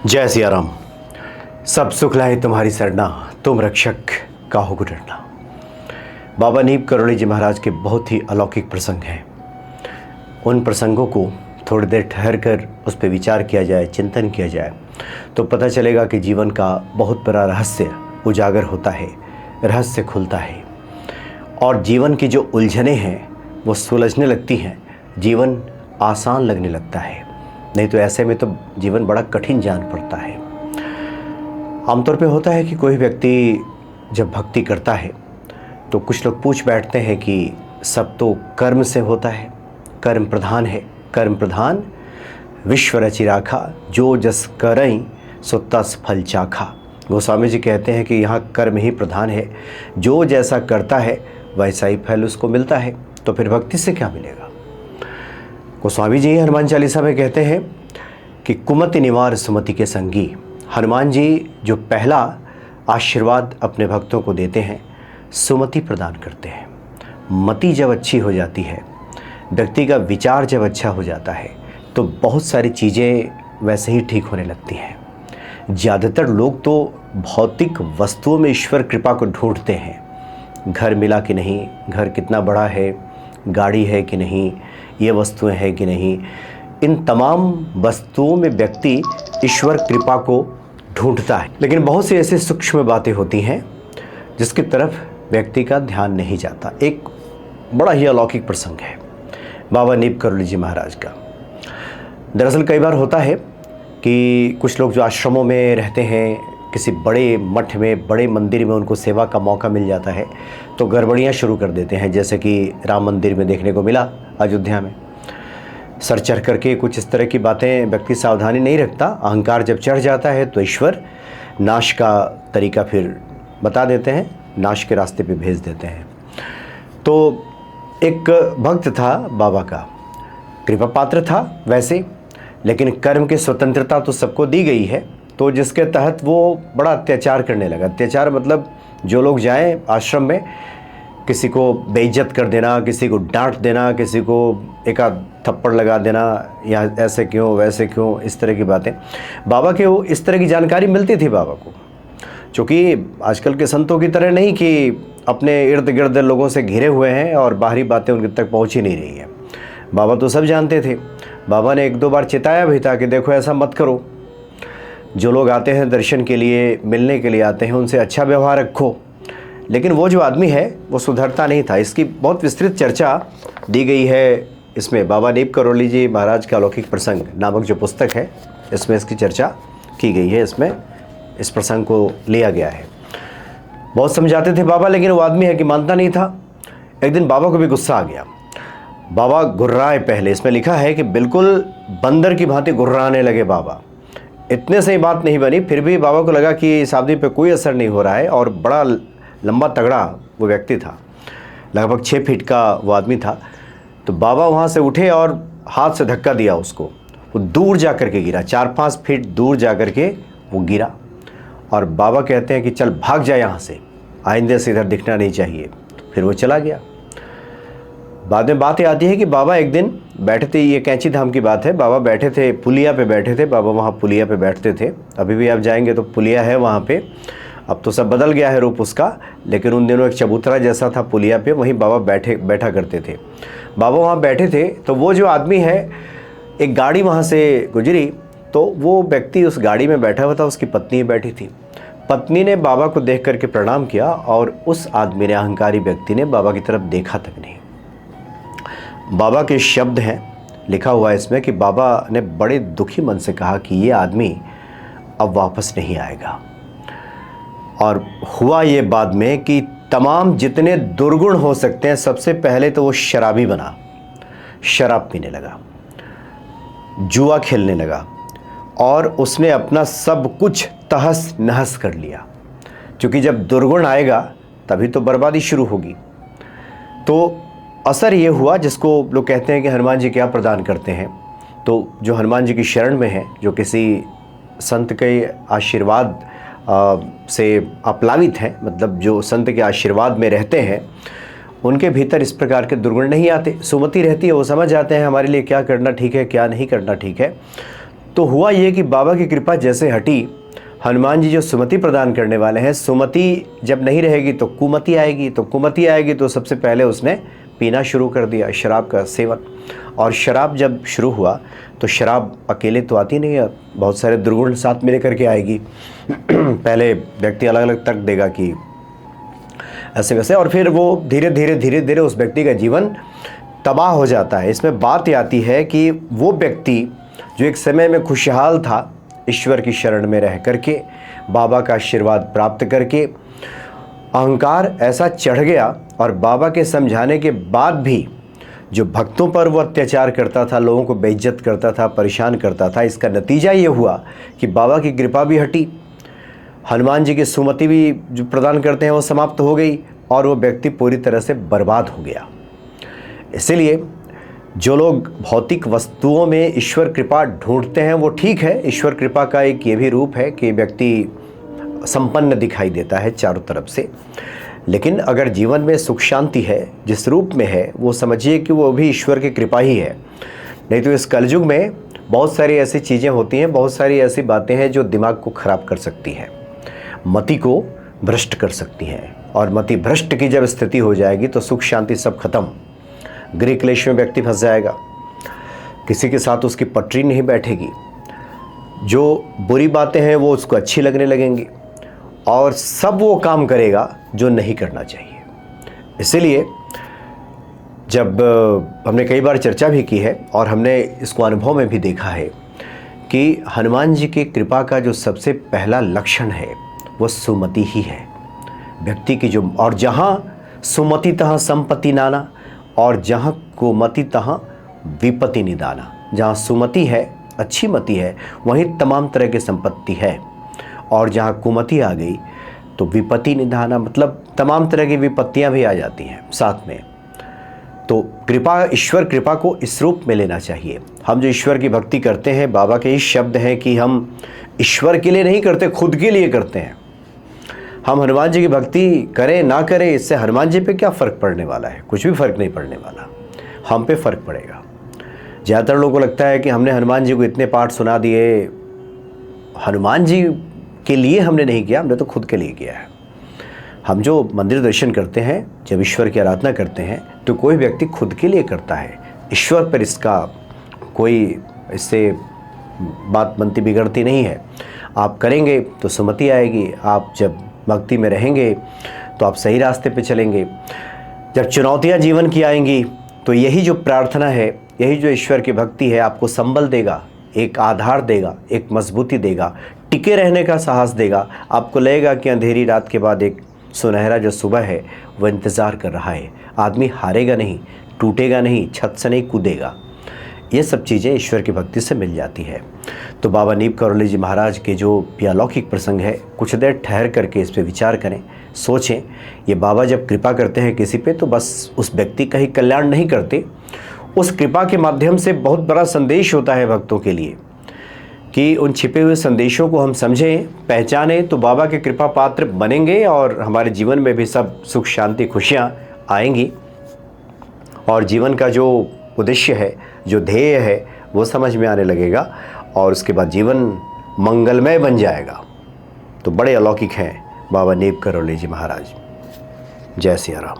जय सिया राम। सब सुख लाए तुम्हारी सरना, तुम रक्षक काहू को डरना। बाबा नीब करोली जी महाराज के बहुत ही अलौकिक प्रसंग हैं। उन प्रसंगों को थोड़ी देर ठहर कर उस पर विचार किया जाए, चिंतन किया जाए, तो पता चलेगा कि जीवन का बहुत बड़ा रहस्य उजागर होता है, रहस्य खुलता है और जीवन की जो उलझनें हैं वो सुलझने लगती हैं, जीवन आसान लगने लगता है। नहीं तो ऐसे में तो जीवन बड़ा कठिन जान पड़ता है। आमतौर पे होता है कि कोई व्यक्ति जब भक्ति करता है तो कुछ लोग पूछ बैठते हैं कि सब तो कर्म से होता है, कर्म प्रधान है, कर्म प्रधान विश्व रचि राखा, जो जस करई सो तस फल चाखा। गोस्वामी जी कहते हैं कि यहाँ कर्म ही प्रधान है, जो जैसा करता है वैसा ही फल उसको मिलता है, तो फिर भक्ति से क्या मिलेगा। गोस्वामी जी हनुमान चालीसा में कहते हैं कि कुमति निवार सुमति के संगी। हनुमान जी जो पहला आशीर्वाद अपने भक्तों को देते हैं, सुमति प्रदान करते हैं। मति जब अच्छी हो जाती है, व्यक्ति का विचार जब अच्छा हो जाता है, तो बहुत सारी चीज़ें वैसे ही ठीक होने लगती हैं। ज़्यादातर लोग तो भौतिक वस्तुओं में ईश्वर कृपा को ढूंढते हैं। घर मिला कि नहीं, घर कितना बड़ा है, गाड़ी है कि नहीं, ये वस्तुएं हैं कि नहीं, इन तमाम वस्तुओं में व्यक्ति ईश्वर कृपा को ढूंढता है। लेकिन बहुत सी ऐसी सूक्ष्म बातें होती हैं जिसकी तरफ व्यक्ति का ध्यान नहीं जाता। एक बड़ा ही अलौकिक प्रसंग है बाबा नीब करोली जी महाराज का। दरअसल कई बार होता है कि कुछ लोग जो आश्रमों में रहते हैं, किसी बड़े मठ में, बड़े मंदिर में उनको सेवा का मौका मिल जाता है तो गड़बड़ियाँ शुरू कर देते हैं, जैसे कि राम मंदिर में देखने को मिला अयोध्या में। सर चढ़ करके कुछ इस तरह की बातें, व्यक्ति सावधानी नहीं रखता, अहंकार जब चढ़ जाता है तो ईश्वर नाश का तरीका फिर बता देते हैं, नाश के रास्ते पे भेज देते हैं। तो एक भक्त था बाबा का, कृपा पात्र था वैसे, लेकिन कर्म की स्वतंत्रता तो सबको दी गई है, तो जिसके तहत वो बड़ा अत्याचार करने लगा। अत्याचार मतलब जो लोग जाएं आश्रम में, किसी को बेइज्जत कर देना, किसी को डांट देना, किसी को एक आध थप्पड़ लगा देना, या ऐसे क्यों वैसे क्यों, इस तरह की बातें। बाबा के वो इस तरह की जानकारी मिलती थी बाबा को, चूँकि आजकल के संतों की तरह नहीं कि अपने इर्द गिर्द लोगों से घिरे हुए हैं और बाहरी बातें उनके तक पहुँच ही नहीं रही हैं। बाबा तो सब जानते थे। बाबा ने एक दो बार चेताया भी था कि देखो ऐसा मत करो, जो लोग आते हैं दर्शन के लिए, मिलने के लिए आते हैं, उनसे अच्छा व्यवहार रखो। लेकिन वो जो आदमी है वो सुधरता नहीं था। इसकी बहुत विस्तृत चर्चा दी गई है इसमें। बाबा नीब करोली जी महाराज का अलौकिक प्रसंग नामक जो पुस्तक है, इसमें इसकी चर्चा की गई है। इसमें इस प्रसंग को लिया गया है। बहुत समझाते थे बाबा, लेकिन वो आदमी है कि मानता नहीं था। एक दिन बाबा को भी गुस्सा आ गया। बाबा गुर्राए पहले, इसमें लिखा है कि बिल्कुल बंदर की भांति गुर्राने लगे बाबा। इतने से ही बात नहीं बनी, फिर भी बाबा को लगा कि इस आदमी पे कोई असर नहीं हो रहा है, और बड़ा लंबा तगड़ा वो व्यक्ति था, लगभग 6 फीट का वो आदमी था। तो बाबा वहाँ से उठे और हाथ से धक्का दिया उसको। वो दूर जा कर के गिरा, 4-5 फीट दूर जा कर के वो गिरा। और बाबा कहते हैं कि चल भाग जा यहाँ से, आइंदे से इधर दिखना नहीं चाहिए। फिर वो चला गया। बाद में बात आती है कि बाबा एक दिन बैठे थे, ये कैंची धाम की बात है, बाबा बैठे थे, पुलिया पे बैठे थे। बाबा वहाँ पुलिया पे बैठते थे, अभी भी आप जाएंगे तो पुलिया है वहाँ पे। अब तो सब बदल गया है रूप उसका, लेकिन उन दिनों एक चबूतरा जैसा था पुलिया पे, वहीं बाबा बैठा करते थे। बाबा वहाँ बैठे थे तो वो जो आदमी है, एक गाड़ी वहाँ से गुजरी, तो वो व्यक्ति उस गाड़ी में बैठा हुआ था, उसकी पत्नी बैठी थी। पत्नी ने बाबा को देख करके प्रणाम किया, और उस आदमी ने, अहंकारी व्यक्ति ने, बाबा की तरफ देखा तक नहीं। बाबा के शब्द हैं, लिखा हुआ है इसमें कि बाबा ने बड़े दुखी मन से कहा कि ये आदमी अब वापस नहीं आएगा। और हुआ ये बाद में कि तमाम जितने दुर्गुण हो सकते हैं, सबसे पहले तो वो शराबी बना, शराब पीने लगा, जुआ खेलने लगा, और उसने अपना सब कुछ तहस नहस कर लिया। क्योंकि जब दुर्गुण आएगा तभी तो बर्बादी शुरू होगी। तो असर ये हुआ, जिसको लोग कहते हैं कि हनुमान जी क्या प्रदान करते हैं, तो जो हनुमान जी की शरण में है, जो किसी संत के आशीर्वाद से आप्लावित हैं, मतलब जो संत के आशीर्वाद में रहते हैं, उनके भीतर इस प्रकार के दुर्गुण नहीं आते। सुमति रहती है, वो समझ जाते हैं हमारे लिए क्या करना ठीक है, क्या नहीं करना ठीक है। तो हुआ ये कि बाबा की कृपा जैसे हटी, हनुमान जी जो सुमति प्रदान करने वाले हैं, सुमति जब नहीं रहेगी तो कुमति आएगी, तो कुमति आएगी तो सबसे पहले उसने पीना शुरू कर दिया, शराब का सेवन। और शराब जब शुरू हुआ तो शराब अकेले तो आती नहीं है, बहुत सारे दुर्गुण साथ में लेकर के आएगी। पहले व्यक्ति अलग अलग तर्क देगा कि ऐसे वैसे, और फिर वो धीरे धीरे उस व्यक्ति का जीवन तबाह हो जाता है। इसमें बात आती है कि वो व्यक्ति जो एक समय में खुशहाल था, ईश्वर की शरण में रह करके, बाबा का आशीर्वाद प्राप्त करके, अहंकार ऐसा चढ़ गया और बाबा के समझाने के बाद भी जो भक्तों पर वो अत्याचार करता था, लोगों को बेइज्जत करता था, परेशान करता था, इसका नतीजा ये हुआ कि बाबा की कृपा भी हटी, हनुमान जी की सुमति भी जो प्रदान करते हैं वो समाप्त हो गई और वो व्यक्ति पूरी तरह से बर्बाद हो गया। इसीलिए जो लोग भौतिक वस्तुओं में ईश्वर कृपा ढूंढते हैं वो ठीक है, ईश्वर कृपा का एक ये भी रूप है कि व्यक्ति संपन्न दिखाई देता है चारों तरफ से, लेकिन अगर जीवन में सुख शांति है जिस रूप में है, वो समझिए कि वो भी ईश्वर की कृपा ही है। नहीं तो इस कलयुग में बहुत सारी ऐसी चीज़ें होती हैं, बहुत सारी ऐसी बातें हैं जो दिमाग को ख़राब कर सकती हैं, मति को भ्रष्ट कर सकती हैं, और मति भ्रष्ट की जब स्थिति हो जाएगी तो सुख शांति सब खत्म, गृह क्लेश में व्यक्ति फंस जाएगा, किसी के साथ उसकी पटरी नहीं बैठेगी, जो बुरी बातें हैं वो उसको अच्छी लगने लगेंगी, और सब वो काम करेगा जो नहीं करना चाहिए। इसीलिए जब हमने कई बार चर्चा भी की है और हमने इसको अनुभव में भी देखा है कि हनुमान जी की कृपा का जो सबसे पहला लक्षण है वो सुमति ही है व्यक्ति की, जो, और जहाँ सुमति तहाँ संपत्ति नाना और जहाँ कुमति तहाँ विपत्ति निदाना। जहाँ सुमति है, अच्छी मति है, वहीं तमाम तरह की संपत्ति है, और जहाँ कुमति आ गई तो विपत्ति निधाना, मतलब तमाम तरह की विपत्तियां भी आ जाती हैं साथ में। तो कृपा, ईश्वर कृपा को इस रूप में लेना चाहिए। हम जो ईश्वर की भक्ति करते हैं, बाबा के ही शब्द हैं कि हम ईश्वर के लिए नहीं करते, खुद के लिए करते हैं। हम हनुमान जी की भक्ति करें ना करें, इससे हनुमान जी पे क्या फ़र्क पड़ने वाला है? कुछ भी फ़र्क नहीं पड़ने वाला, हम पे फ़र्क पड़ेगा। ज़्यादातर लोगों को लगता है कि हमने हनुमान जी को इतने पाठ सुना दिए, हनुमान जी के लिए हमने नहीं किया, हमने तो खुद के लिए किया है। हम जो मंदिर दर्शन करते हैं, जब ईश्वर की आराधना करते हैं, तो कोई व्यक्ति खुद के लिए करता है, ईश्वर पर इसका कोई, इससे बात बनती बिगड़ती नहीं है। आप करेंगे तो सुमति आएगी, आप जब भक्ति में रहेंगे तो आप सही रास्ते पे चलेंगे। जब चुनौतियाँ जीवन की आएंगी तो यही जो प्रार्थना है, यही जो ईश्वर की भक्ति है, आपको संबल देगा, एक आधार देगा, एक मजबूती देगा, टिके रहने का साहस देगा। आपको लगेगा कि अंधेरी रात के बाद एक सुनहरा जो सुबह है वह इंतज़ार कर रहा है। आदमी हारेगा नहीं, टूटेगा नहीं, छत से नहीं कूदेगा। ये सब चीज़ें ईश्वर की भक्ति से मिल जाती है। तो बाबा नीम करौली जी महाराज के जो अलौकिक प्रसंग है, कुछ देर ठहर करके इस पर विचार करें, सोचें। ये बाबा जब कृपा करते हैं किसी पे तो बस उस व्यक्ति का ही कल्याण नहीं करते, उस कृपा के माध्यम से बहुत बड़ा संदेश होता है भक्तों के लिए कि उन छिपे हुए संदेशों को हम समझें, पहचानें, तो बाबा के कृपा पात्र बनेंगे और हमारे जीवन में भी सब सुख शांति खुशियाँ आएंगी, और जीवन का जो उद्देश्य है, जो ध्येय है, वो समझ में आने लगेगा, और उसके बाद जीवन मंगलमय बन जाएगा। तो बड़े अलौकिक हैं बाबा नीम करौली जी महाराज। जय सिया राम।